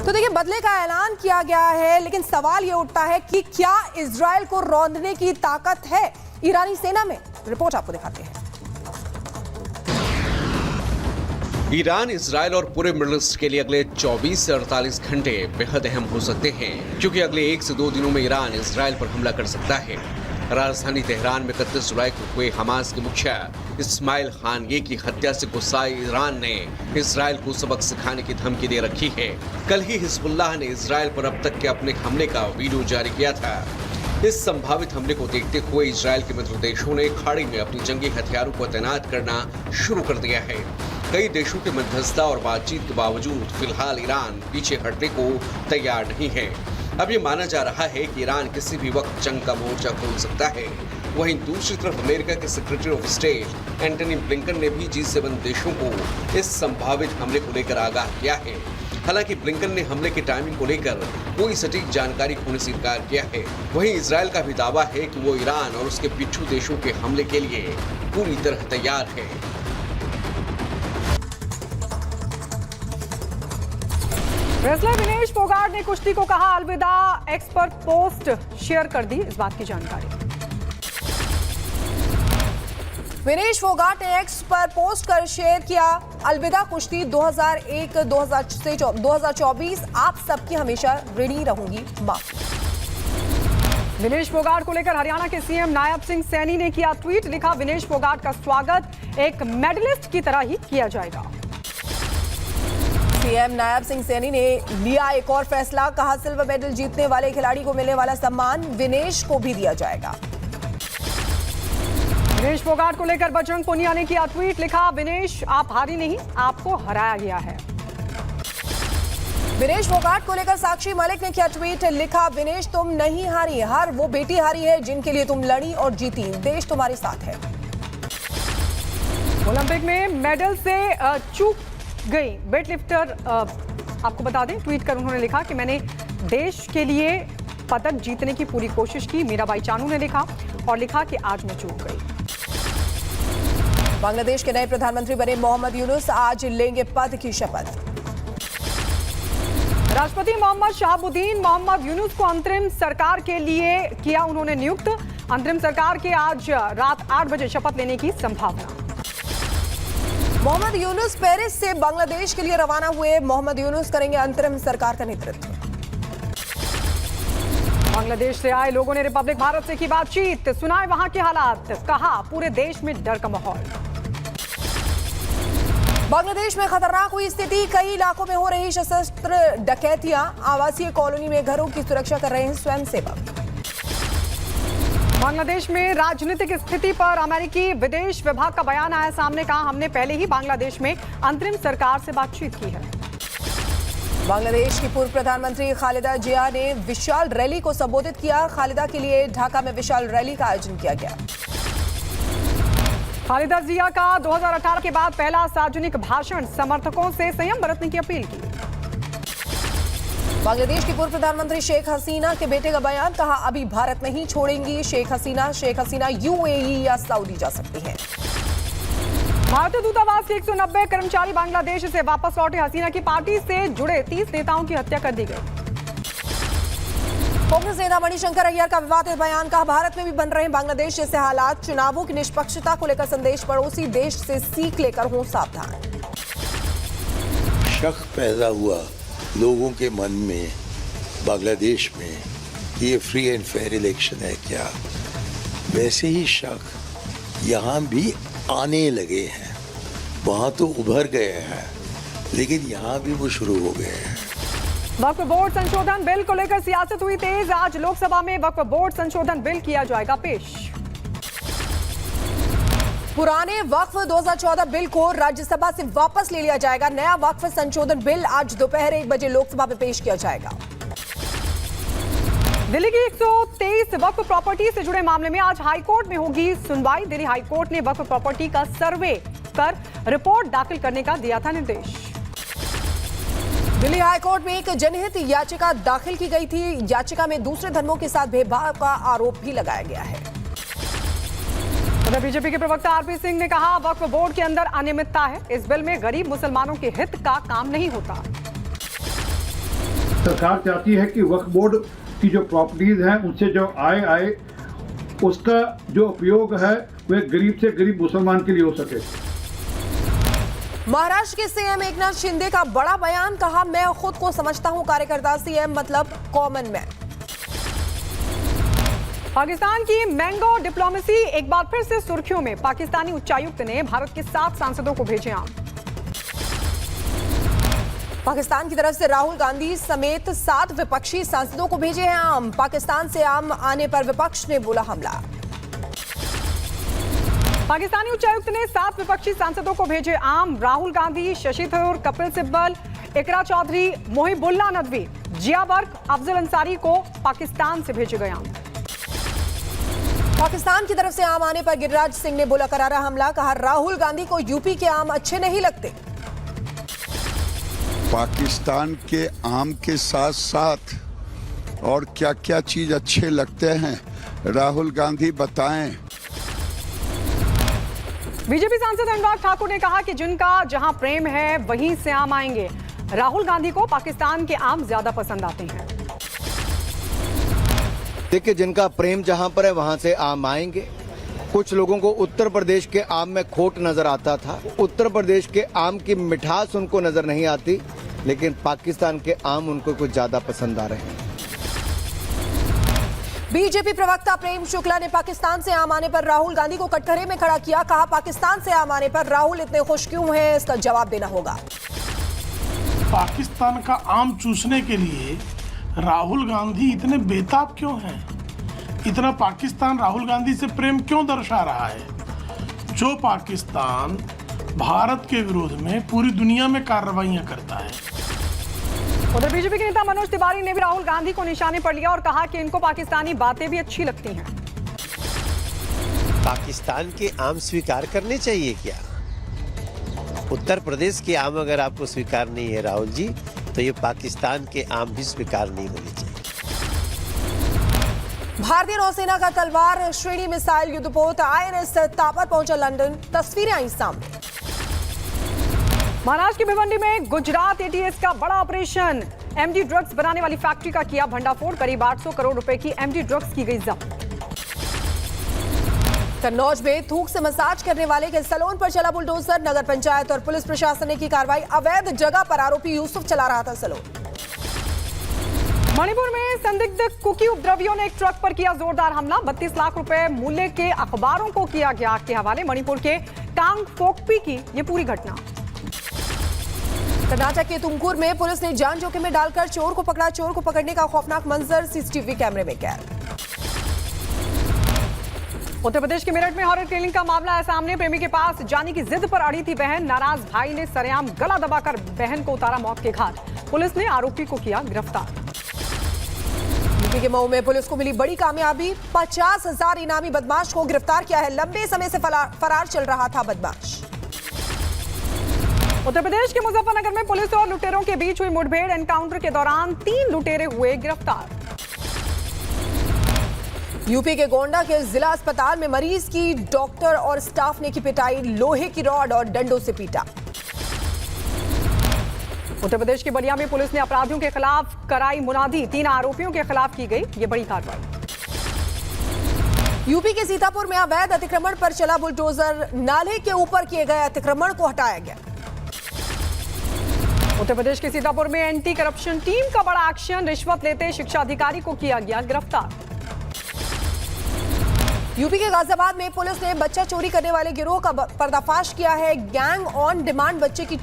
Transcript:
तो देखिए, बदले का ऐलान किया गया है, लेकिन सवाल ये उठता है कि क्या इजराइल को रौंदने की ताकत है ईरानी सेना में। रिपोर्ट आपको दिखाते हैं। ईरान, इजराइल और पूरे मिडिल ईस्ट के लिए अगले 24 से 48 घंटे बेहद अहम हो सकते हैं, क्योंकि अगले 1 से 2 दिनों में ईरान इजराइल पर हमला कर सकता है। राजधानी तेहरान में 31 जुलाई को हुए हमास के मुखिया इस्माइल खानिये की हत्या से गुस्साए ईरान ने इजराइल को सबक सिखाने की धमकी दे रखी है। कल ही हिजबुल्लाह ने इजराइल पर अब तक के अपने हमले का वीडियो जारी किया था। इस संभावित हमले को देखते हुए इजराइल के मित्र देशों ने खाड़ी में अपनी जंगी हथियारों को तैनात करना शुरू कर दिया है। कई देशों के मध्यस्थता और बातचीत के बावजूद फिलहाल ईरान पीछे हटने को तैयार नहीं है। अब ये माना जा रहा है कि ईरान किसी भी वक्त जंग का मोर्चा खोल सकता है। वहीं दूसरी तरफ अमेरिका के secretary of state Antony Blinken ने भी G7 देशों को इस संभावित हमले को लेकर आगाह किया है। हालांकि ब्लिंकन ने हमले की टाइमिंग को लेकर कोई सटीक जानकारी होने से इनकार किया है। वहीं इजराइल का भी दावा है कि वो ईरान और उसके पिछू देशों के हमले के लिए पूरी तरह तैयार है। रेसलर विनेश फोगाट ने कुश्ती को कहा अलविदा, एक्स पर पोस्ट शेयर कर दी इस बात की जानकारी। विनेश फोगाट ने एक्स पर पोस्ट कर शेयर किया अलविदा कुश्ती 2001-2024 आप सबकी हमेशा ऋणी रहूंगी मां। विनेश फोगाट को लेकर हरियाणा के सीएम नायब सिंह सैनी ने किया ट्वीट, लिखा विनेश फोगाट का स्वागत एक मेडलिस्ट की तरह ही किया जाएगा। सीएम नायब सिंह सैनी ने लिया एक और फैसला, कहा सिल्वर मेडल जीतने वाले खिलाड़ी को मिलने वाला सम्मान विनेश को भी दिया जाएगा। विनेश फोगाट को लेकर बजरंग पुनिया ने किया ट्वीट, लिखा विनेश आप हारी नहीं, आपको हराया गया है। विनेश फोगाट को लेकर साक्षी मलिक ने किया ट्वीट, लिखा विनेश तुम नहीं हारी, हर वो बेटी हारी है जिनके लिए तुम लड़ी और जीती, देश तुम्हारे साथ है। ओलंपिक में मेडल से चूक गई वेट लिफ्टर, आपको बता दें ट्वीट कर उन्होंने लिखा कि मैंने देश के लिए पदक जीतने की पूरी कोशिश की, मीराबाई चानू ने लिखा और लिखा कि आज मैं चूक गई। बांग्लादेश के नए प्रधानमंत्री बने मोहम्मद यूनुस आज लेंगे पद की शपथ। राष्ट्रपति मोहम्मद शहाबुद्दीन मोहम्मद यूनुस को अंतरिम सरकार के लिए किया उन्होंने नियुक्त, अंतरिम सरकार के आज रात 8 बजे शपथ लेने की संभावना। मोहम्मद यूनुस पेरिस से बांग्लादेश के लिए रवाना हुए, मोहम्मद यूनुस करेंगे अंतरिम सरकार का नेतृत्व। बांग्लादेश से आए लोगों ने रिपब्लिक भारत से की बातचीत, सुनाए वहां के हालात, कहा पूरे देश में डर का माहौल। बांग्लादेश में खतरनाक हुई स्थिति, कई इलाकों में हो रही सशस्त्र डकैतियां, आवासीय कॉलोनी में घरों की सुरक्षा कर रहे हैं स्वयंसेवक। बांग्लादेश में राजनीतिक स्थिति पर अमेरिकी विदेश विभाग का बयान आया सामने, कहा हमने पहले ही बांग्लादेश में अंतरिम सरकार से बातचीत की है। बांग्लादेश की पूर्व प्रधानमंत्री खालिदा जिया ने विशाल रैली को संबोधित किया, खालिदा के लिए ढाका में विशाल रैली का आयोजन किया गया। खालिदा जिया का 2018 के बाद पहला सार्वजनिक भाषण, समर्थकों से संयम बरतने की अपील की। बांग्लादेश की पूर्व प्रधानमंत्री शेख हसीना के बेटे का बयान, कहा अभी भारत नहीं छोड़ेंगी शेख हसीना यूएई या सऊदी जा सकती हैं। भारतीय दूतावास के 190 कर्मचारी बांग्लादेश से वापस लौटे, हसीना की पार्टी से जुड़े 30 नेताओं की हत्या कर दी गई। कांग्रेस नेता मणिशंकर अय्यर का विवादित बयान, कहा भारत में भी बन रहे बांग्लादेश जैसे हालात, चुनावों की निष्पक्षता को लेकर संदेश, पड़ोसी देश से सीख लेकर हों सावधान। शक पैदा हुआ लोगों के मन में बांग्लादेश में कि ये फ्री एंड फेयर इलेक्शन है क्या, वैसे ही शक यहाँ भी आने लगे हैं। वहाँ तो उभर गए हैं लेकिन यहाँ भी वो शुरू हो गए हैं। वक्फ बोर्ड संशोधन बिल को लेकर सियासत हुई तेज, आज लोकसभा में वक्फ बोर्ड संशोधन बिल किया जाएगा पेश। पुराने वक्फ 2014 बिल को राज्यसभा से वापस ले लिया जाएगा, नया वक्फ संशोधन बिल आज दोपहर 1 बजे लोकसभा में पेश किया जाएगा। दिल्ली की 123 वक्फ प्रॉपर्टी से जुड़े मामले में आज हाईकोर्ट में होगी सुनवाई। दिल्ली हाईकोर्ट ने वक्फ प्रॉपर्टी का सर्वे कर रिपोर्ट दाखिल करने का दिया था निर्देश। दिल्ली हाईकोर्ट में एक जनहित याचिका दाखिल की गई थी, याचिका में दूसरे धर्मों के साथ भेदभाव का आरोप भी लगाया गया है। उधर बीजेपी के प्रवक्ता आरपी सिंह ने कहा वक्फ बोर्ड के अंदर अनियमितता है, इस बिल में गरीब मुसलमानों के हित का काम नहीं होता। सरकार चाहती है कि वक्फ बोर्ड की जो प्रॉपर्टीज हैं उनसे जो आय आए उसका जो उपयोग है वह गरीब से गरीब मुसलमान के लिए हो सके। महाराष्ट्र के सीएम एकनाथ शिंदे का बड़ा बयान, कहा मैं खुद को समझता हूं कार्यकर्ता, सीएम मतलब कॉमन मैन। पाकिस्तान की मैंगो डिप्लोमेसी एक बार फिर से सुर्खियों में। पाकिस्तानी उच्चायुक्त ने भारत के 7 सांसदों को भेजे आम। पाकिस्तान की तरफ से राहुल गांधी समेत 7 विपक्षी सांसदों को भेजे हैं आम। पाकिस्तान से आम आने पर विपक्ष ने बोला हमला। पाकिस्तानी उच्चायुक्त ने 7 विपक्षी सांसदों को भेजे आम। राहुल गांधी, शशि थरूर, कपिल सिब्बल, इकरा चौधरी, मोहिबुल्लाह नदवी, जिया बर्क, अफजल अंसारी को पाकिस्तान से भेजे गए आम। पाकिस्तान की तरफ से आम आने पर गिरिराज सिंह ने बोला करारा हमला, कहा राहुल गांधी को यूपी के आम अच्छे नहीं लगते। पाकिस्तान के आम के साथ साथ और क्या क्या चीज अच्छे लगते हैं राहुल गांधी बताएं। बीजेपी सांसद अनुराग ठाकुर ने कहा कि जिनका जहां प्रेम है वहीं से आम आएंगे। राहुल गांधी को पाकिस्तान के आम ज्यादा पसंद आते हैं। देखिए, जिनका प्रेम जहां पर है वहां से आम आएंगे। कुछ लोगों को उत्तर प्रदेश के आम में खोट नजर आता था, उत्तर प्रदेश के आम की मिठास उनको नजर नहीं आती, लेकिन पाकिस्तान के आम उनको कुछ ज्यादा पसंद आ रहे हैं। बीजेपी प्रवक्ता प्रेम शुक्ला ने पाकिस्तान से आम आने पर राहुल गांधी को कटघरे में खड़ा किया, कहा पाकिस्तान से आम आने पर राहुल इतने खुश क्यों हैं, इसका जवाब देना होगा। पाकिस्तान का आम चूसने के लिए राहुल गांधी इतने बेताब क्यों हैं? इतना पाकिस्तान राहुल गांधी से प्रेम क्यों दर्शा रहा है? जो पाकिस्तान भारत के विरोध में पूरी दुनिया में कार्रवाइयां करता है। उधर बीजेपी के नेता मनोज तिवारी ने भी राहुल गांधी को निशाने पर लिया और कहा कि इनको पाकिस्तानी बातें भी अच्छी लगती हैं। पाकिस्तान के आम स्वीकार करने चाहिए क्या? उत्तर प्रदेश के आम अगर आपको स्वीकार नहीं है राहुल जी, तो ये पाकिस्तान के आम भी स्वीकार नहीं होने चाहिए। भारतीय नौसेना का तलवार श्रेणी मिसाइल युद्धपोत INS तापर पहुंचा लंदन, तस्वीरें आई सामने। महाराष्ट्र की भिवंडी में गुजरात ATS का बड़ा ऑपरेशन। MD ड्रग्स बनाने वाली फैक्ट्री का किया भंडाफोड़, करीब 800 करोड़ रुपए की MD ड्रग्स की गई जब्त। कन्नौज में थूक से मसाज करने वाले के सैलून पर चला बुलडोजर, नगर पंचायत और पुलिस प्रशासन ने की कार्रवाई। अवैध जगह पर आरोपी यूसुफ चला रहा था सैलून। मणिपुर में संदिग्ध कुकी उपद्रवियों ने एक ट्रक पर किया जोरदार हमला। 32 लाख रुपए मूल्य के अखबारों को किया गया आग के हवाले। मणिपुर के कांगपोकपी की ये पूरी घटना। कर्नाटक के तुमकुर में पुलिस ने जान जोखिम में डालकर चोर को पकड़ा। चोर को पकड़ने का खौफनाक मंजर CCTV कैमरे में कैद। उत्तर प्रदेश के मेरठ में हॉरर किलिंग का मामला है सामने। प्रेमी के पास जाने की जिद पर अड़ी थी बहन। नाराज भाई ने सरेआम गला दबाकर बहन को उतारा मौत के घाट। पुलिस ने आरोपी को किया गिरफ्तार। यूपी के मऊ में पुलिस को मिली बड़ी कामयाबी। 50,000 इनामी बदमाश को गिरफ्तार किया है। लंबे समय से फरार चल रहा था बदमाश। उत्तर प्रदेश के मुजफ्फरनगर में पुलिस और लुटेरों के बीच हुई मुठभेड़। एनकाउंटर के दौरान 3 लुटेरे हुए गिरफ्तार। यूपी के गोंडा के जिला अस्पताल में मरीज की डॉक्टर और स्टाफ ने की पिटाई। लोहे की रॉड और डंडों से पीटा। उत्तर प्रदेश के बलिया में पुलिस ने अपराधियों के खिलाफ कराई मुनादी। 3 आरोपियों के खिलाफ की गई ये बड़ी कार्रवाई। यूपी के सीतापुर में अवैध अतिक्रमण पर चला बुलडोजर। नाले के ऊपर किए गए अतिक्रमण को हटाया गया। उत्तर प्रदेश के सीतापुर में एंटी करप्शन टीम का बड़ा एक्शन। रिश्वत लेते शिक्षा अधिकारी को किया गया गिरफ्तार। यूपी के गाजियाबाद में पुलिस ने बच्चा चोरी करने वाले गिरोह का पर्दाफाश किया है। गैंग ऑन डिमांड बच्चे की